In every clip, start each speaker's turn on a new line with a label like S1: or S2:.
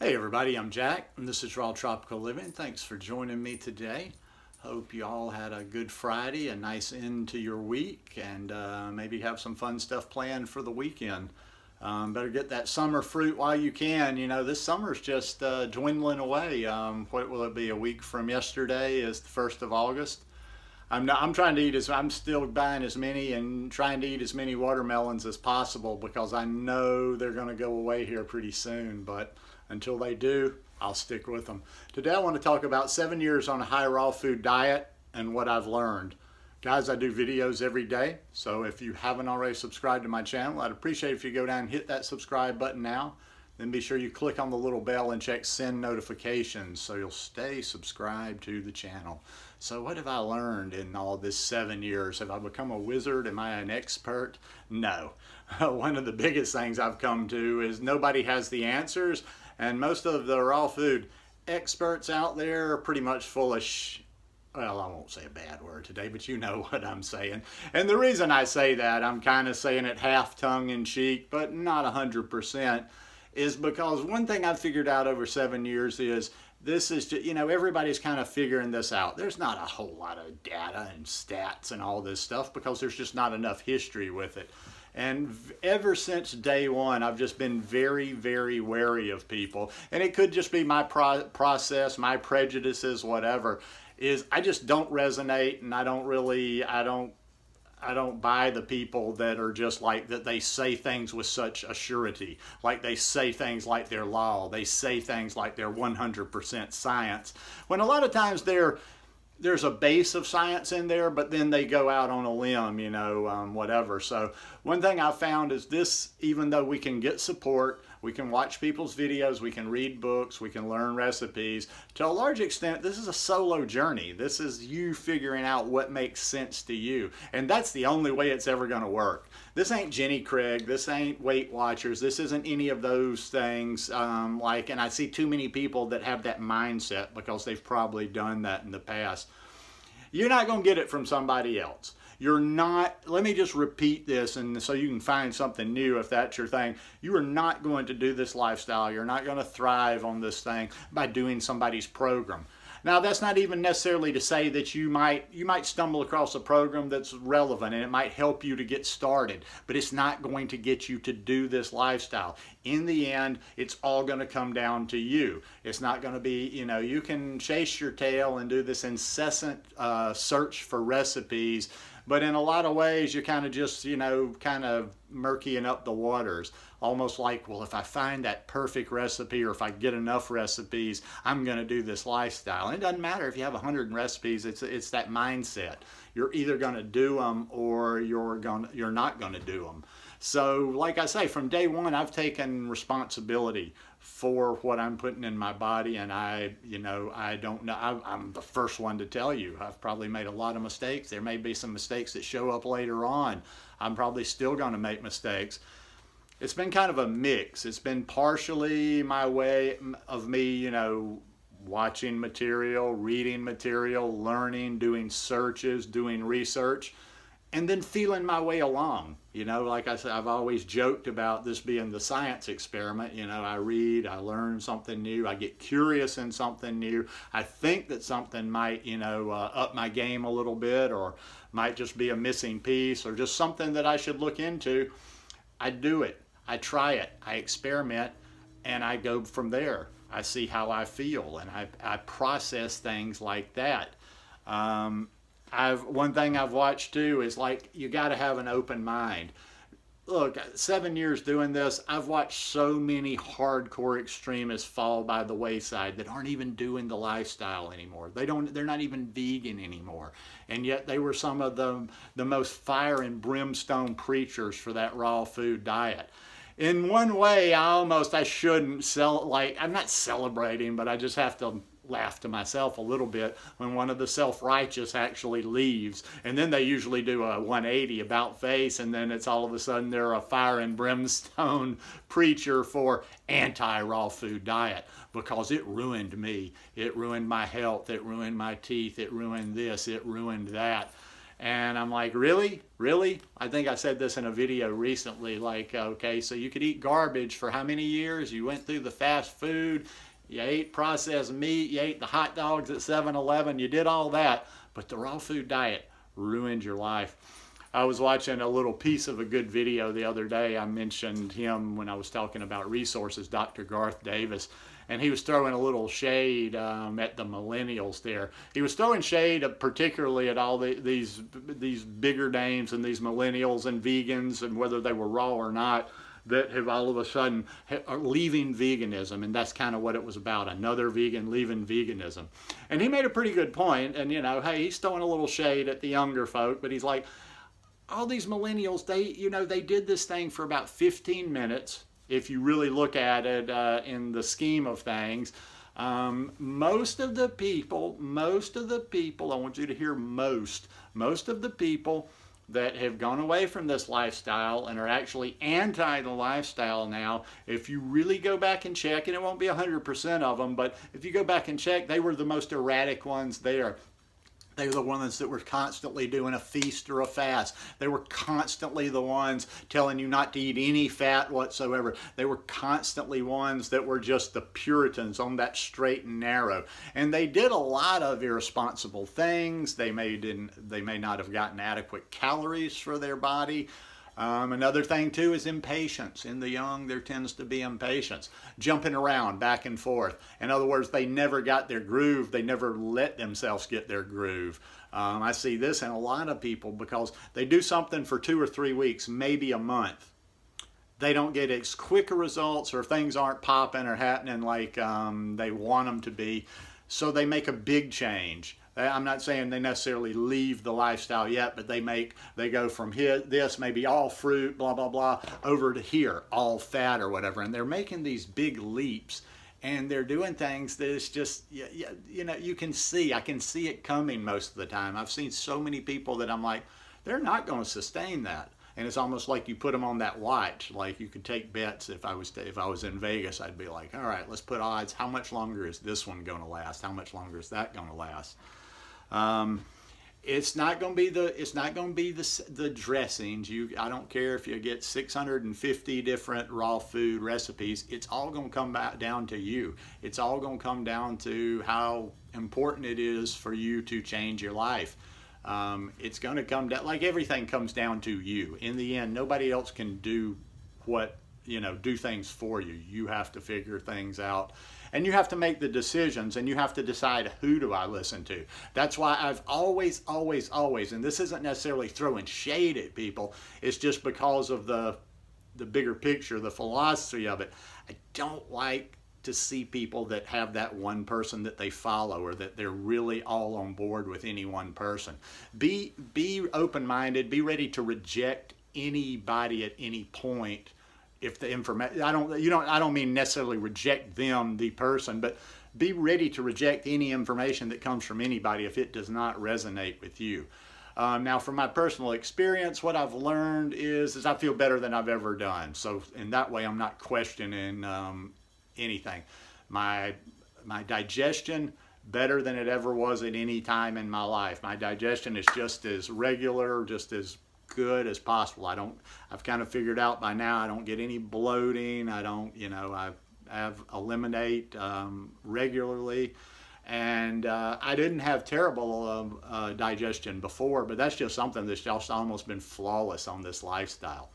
S1: Hey everybody, I'm Jack and this is Raw Tropical Living. Thanks for joining me today. Hope you all had a good Friday, a nice end to your week, and maybe have some fun stuff planned for the weekend. Better get that summer fruit while you can. You know, this summer's just dwindling away. What will it be? A week from yesterday is the 1st of August. I'm trying to I'm still buying as many and trying to eat as many watermelons as possible because I know they're going to go away here pretty soon. But until they do, I'll stick with them. Today I want to talk about 7 years on a high raw food diet and what I've learned. Guys, I do videos every day, so if you haven't already subscribed to my channel, I'd appreciate it if you go down and hit that subscribe button now. Then be sure you click on the little bell and check send notifications so you'll stay subscribed to the channel. So what have I learned in all this 7 years? Have I become a wizard? Am I an expert? No. One of the biggest things I've come to is nobody has the answers, and most of the raw food experts out there are pretty much full of well, I won't say a bad word today, but you know what I'm saying. And the reason I say that, I'm kind of saying it half tongue in cheek, but not 100%, is because one thing I've figured out over 7 years is this is just, you know, everybody's kind of figuring this out. There's not a whole lot of data and stats and all this stuff because there's just not enough history with it. And ever since day one, I've just been very, very wary of people. And it could just be my process, my prejudices, whatever, is I just don't resonate, and I don't buy the people that are just like that. They say things with such a surety, like they say things like they're law, they say things like they're 100% science, when a lot of times there's a base of science in there, but then they go out on a limb, you know, whatever. So one thing I found is this, even though we can get support, we can watch people's videos, we can read books, we can learn recipes, to a large extent, this is a solo journey. This is you figuring out what makes sense to you. And that's the only way it's ever going to work. This ain't Jenny Craig, this ain't Weight Watchers, this isn't any of those things. And I see too many people that have that mindset because they've probably done that in the past. You're not going to get it from somebody else. You're not, let me just repeat this and so you can find something new if that's your thing. You are not going to do this lifestyle. You're not going to thrive on this thing by doing somebody's program. Now, that's not even necessarily to say that you might stumble across a program that's relevant and it might help you to get started, but it's not going to get you to do this lifestyle. In the end, it's all going to come down to you. It's not going to be, you know, you can chase your tail and do this incessant search for recipes, but in a lot of ways, you're kind of just, you know, kind of murkying up the waters. Almost like, well, if I find that perfect recipe or if I get enough recipes, I'm going to do this lifestyle. And it doesn't matter if you have 100 recipes. It's that mindset. You're either going to do them or you're not going to do them. So, like I say, from day one, I've taken responsibility for what I'm putting in my body, and I don't know. I'm the first one to tell you I've probably made a lot of mistakes. There may be some mistakes that show up later on. I'm probably still going to make mistakes. It's been kind of a mix. It's been partially my way of me, you know, watching material, reading material, learning, doing searches, doing research, and then feeling my way along. You know, like I said, I've always joked about this being the science experiment. You know, I read, I learn something new, I get curious in something new. I think that something might, you know, up my game a little bit, or might just be a missing piece, or just something that I should look into. I do it. I try it, I experiment, and I go from there. I see how I feel, and I process things like that. One thing I've watched too is, like, you got to have an open mind. Look, 7 years doing this, I've watched so many hardcore extremists fall by the wayside that aren't even doing the lifestyle anymore. They're not even vegan anymore. And yet they were some of the most fire and brimstone preachers for that raw food diet. In one way, I shouldn't I'm not celebrating, but I just have to laugh to myself a little bit when one of the self-righteous actually leaves, and then they usually do a 180 about face, and then it's all of a sudden they're a fire and brimstone preacher for anti-raw food diet because it ruined me. It ruined my health. It ruined my teeth. It ruined this. It ruined that. And I'm like, really? Really? I think I said this in a video recently, like, okay, so you could eat garbage for how many years? You went through the fast food, you ate processed meat, you ate the hot dogs at 7-Eleven, you did all that, but the raw food diet ruined your life. I was watching a little piece of a good video the other day. I mentioned him when I was talking about resources, Dr. Garth Davis, and he was throwing a little shade at the millennials there. He was throwing shade particularly at all these bigger names and these millennials and vegans, and whether they were raw or not, that have all of a sudden are leaving veganism, and that's kind of what it was about, another vegan leaving veganism. And he made a pretty good point, and hey, he's throwing a little shade at the younger folk, but he's like, all these millennials, they did this thing for about 15 minutes. If you really look at it in the scheme of things, most of the people, I want you to hear most of the people that have gone away from this lifestyle and are actually anti the lifestyle now, if you really go back and check, and it won't be 100% of them, but if you go back and check, they were the most erratic ones there. They were the ones that were constantly doing a feast or a fast. They were constantly the ones telling you not to eat any fat whatsoever. They were constantly ones that were just the Puritans on that straight and narrow. And they did a lot of irresponsible things. They may not have gotten adequate calories for their body. Another thing too is impatience. In the young, there tends to be impatience. Jumping around back and forth. In other words, they never got their groove. They never let themselves get their groove. I see this in a lot of people because they do something for 2 or 3 weeks, maybe a month. They don't get as quick results, or things aren't popping or happening like they want them to be. So they make a big change. I'm not saying they necessarily leave the lifestyle yet, but they go from here, this maybe all fruit, blah, blah, blah, over to here, all fat or whatever. And they're making these big leaps, and they're doing things that is just, I can see it coming most of the time. I've seen so many people that I'm like, they're not going to sustain that. And it's almost like you put them on that watch. Like you could take bets. If I was in Vegas, I'd be like, all right, let's put odds. How much longer is this one going to last? How much longer is that going to last? It's not going to be the dressings. I don't care if you get 650 different raw food recipes. It's all going to come back down to you. It's all going to come down to how important it is for you to change your life. It's going to come down, like everything comes down to you. In the end, nobody else can do do things for you. You have to figure things out. And you have to make the decisions, and you have to decide, who do I listen to? That's why I've always, and this isn't necessarily throwing shade at people, it's just because of the bigger picture, the philosophy of it. I don't like to see people that have that one person that they follow, or that they're really all on board with any one person. Be open-minded, be ready to reject anybody at any point. If the information, I don't mean necessarily reject them, the person, but be ready to reject any information that comes from anybody if it does not resonate with you. Now, from my personal experience, what I've learned is I feel better than I've ever done. So in that way, I'm not questioning anything. My digestion, better than it ever was at any time in my life. My digestion is just as regular, just as good as possible. I've kind of figured out by now I don't get any bloating. I don't, I eliminate regularly. And I didn't have terrible digestion before, but that's just something that's just almost been flawless on this lifestyle.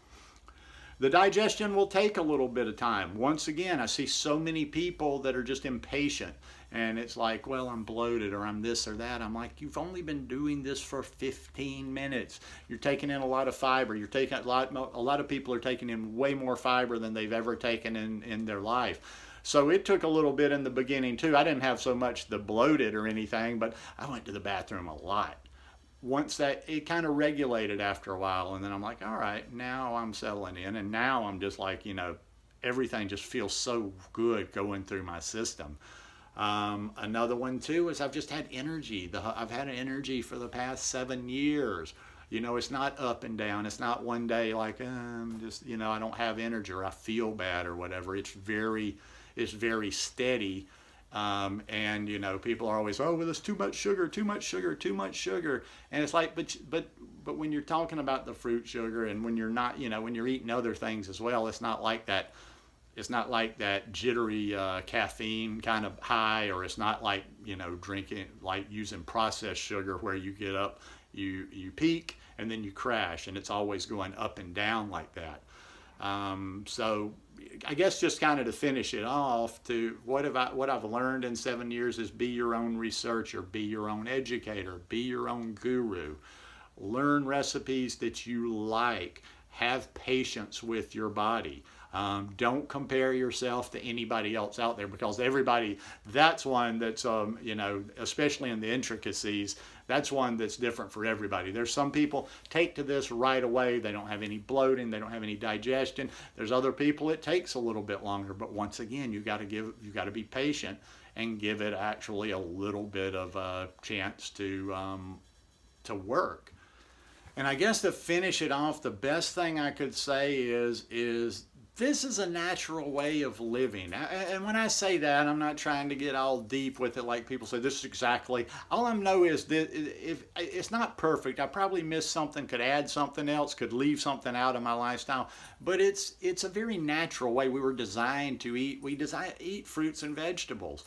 S1: The digestion will take a little bit of time. Once again, I see so many people that are just impatient, and it's like, well, I'm bloated, or I'm this or that. I'm like, you've only been doing this for 15 minutes. You're taking in a lot of fiber. You're taking a lot of people are taking in way more fiber than they've ever taken in their life. So it took a little bit in the beginning too. I didn't have so much the bloated or anything, but I went to the bathroom a lot. Once it kind of regulated after a while, and then I'm like, all right, now I'm settling in, and now I'm just like, everything just feels so good going through my system. Another one too is I've just had energy. I've had energy for the past 7 years. It's not up and down. It's not one day like just I don't have energy, or I feel bad or whatever. It's very steady. And you know, people are always, oh, well, there's too much sugar, too much sugar, too much sugar. And it's like, but when you're talking about the fruit sugar, and when you're not, you know, when you're eating other things as well, it's not like that. It's not like that jittery caffeine kind of high, or it's not like, you know, drinking, like using processed sugar where you get up, you peak and then you crash, and it's always going up and down like that. So I guess just kind of to finish it off, to what I've learned in 7 years is be your own researcher, be your own educator, be your own guru. Learn recipes that you like. Have patience with your body. Don't compare yourself to anybody else out there, because everybody, that's one that's, you know, especially in the intricacies, that's one that's different for everybody. There's some people take to this right away. They don't have any bloating. They don't have any digestion. There's other people it takes a little bit longer. But once again, you got to be patient and give it actually a little bit of a chance to work. And I guess to finish it off, the best thing I could say is this is a natural way of living. And when I say that, I'm not trying to get all deep with it like people say, this is exactly. All I know is that if it's not perfect, I probably missed something, could add something else, could leave something out of my lifestyle. But it's a very natural way we were designed to eat. We eat fruits and vegetables.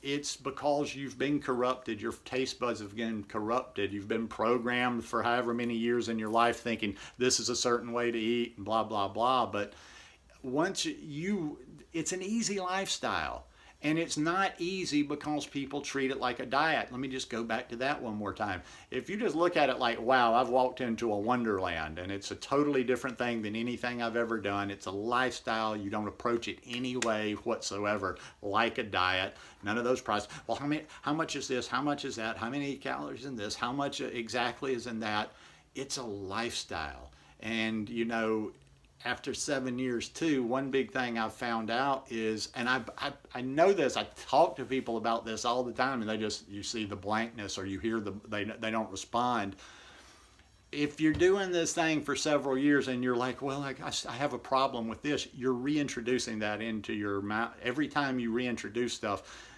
S1: It's because you've been corrupted. Your taste buds have been corrupted. You've been programmed for however many years in your life thinking this is a certain way to eat and blah, blah, blah. But once it's an easy lifestyle. And it's not easy because people treat it like a diet. Let me just go back to that one more time. If you just look at it like, wow, I've walked into a wonderland, and it's a totally different thing than anything I've ever done. It's a lifestyle. You don't approach it any way whatsoever like a diet. None of those prices. Well, how much is this? How much is that? How many calories in this? How much exactly is in that? It's a lifestyle. And, you know, after 7 years too, one big thing I've found out is, and I know this, I talk to people about this all the time, and you see the blankness, or you hear they don't respond. If you're doing this thing for several years and you're like, well, I have a problem with this, you're reintroducing that into your mouth. Every time you reintroduce stuff,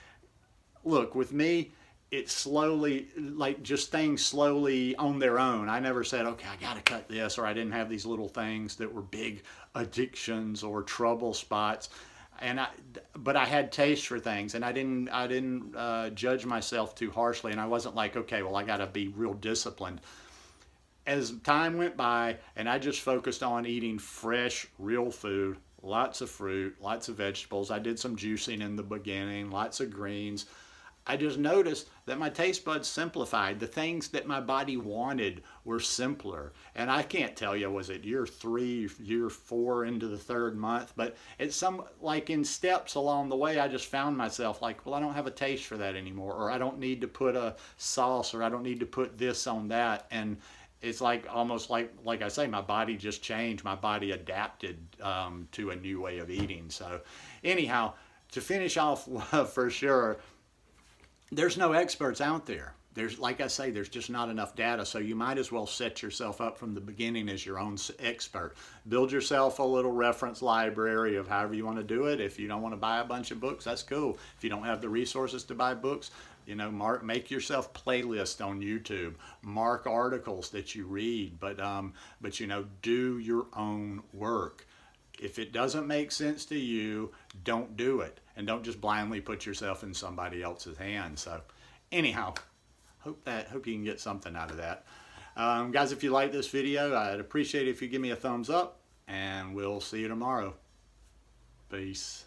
S1: look, with me, it's slowly, like just things slowly on their own. I never said, okay, I got to cut this, or I didn't have these little things that were big addictions or trouble spots. But I had taste for things, and I didn't judge myself too harshly. And I wasn't like, okay, well, I got to be real disciplined. As time went by, and I just focused on eating fresh, real food, lots of fruit, lots of vegetables. I did some juicing in the beginning, lots of greens. I just noticed that my taste buds simplified. The things that my body wanted were simpler. And I can't tell you, was it year 3, year 4 into the 3rd month, but it's like in steps along the way, I just found myself like, well, I don't have a taste for that anymore, or I don't need to put a sauce, or I don't need to put this on that. And it's like almost like I say, my body just changed. My body adapted to a new way of eating. So anyhow, to finish off for sure, there's no experts out there. Like I say, there's just not enough data, so you might as well set yourself up from the beginning as your own expert. Build yourself a little reference library of however you want to do it. If you don't want to buy a bunch of books, that's cool. If you don't have the resources to buy books, you know, make yourself playlists on YouTube. Mark articles that you read, but you know, do your own work. If it doesn't make sense to you, don't do it. And don't just blindly put yourself in somebody else's hands. So anyhow, hope you can get something out of that. Guys, if you like this video, I'd appreciate it if you give me a thumbs up, and we'll see you tomorrow. Peace.